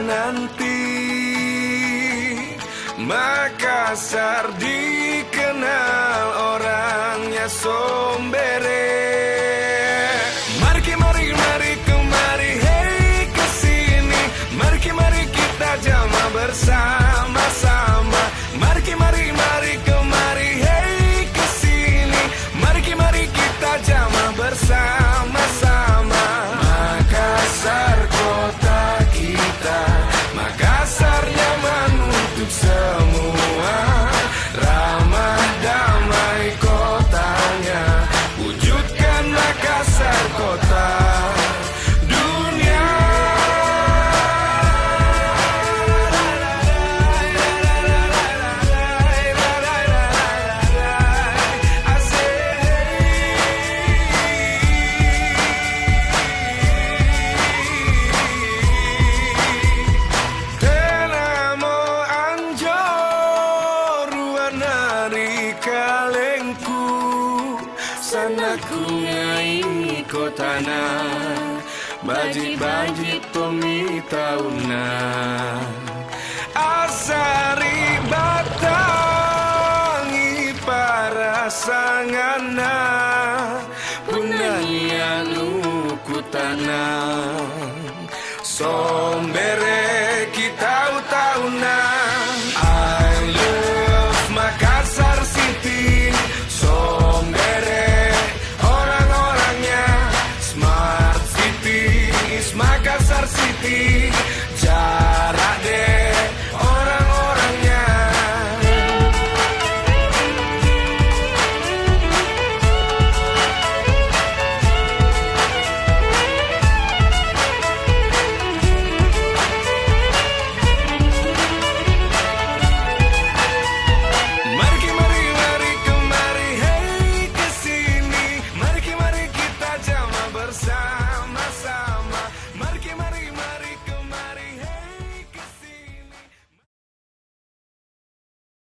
nanti Makassar dikenal orangnya sombere. Mari kemari, hey kesini. Mari kita jama bersama-sama. Mari kemari, hey kesini. Mari kita jama bersama-sama. Makassar kota kita, Makassar nyaman untuk semua, ramah damai kotanya, wujudkan Makassar kota dunia. Tenamo Anjor warnari kalengku, sana ku ngai kotana, bajit-bajit pemitauna.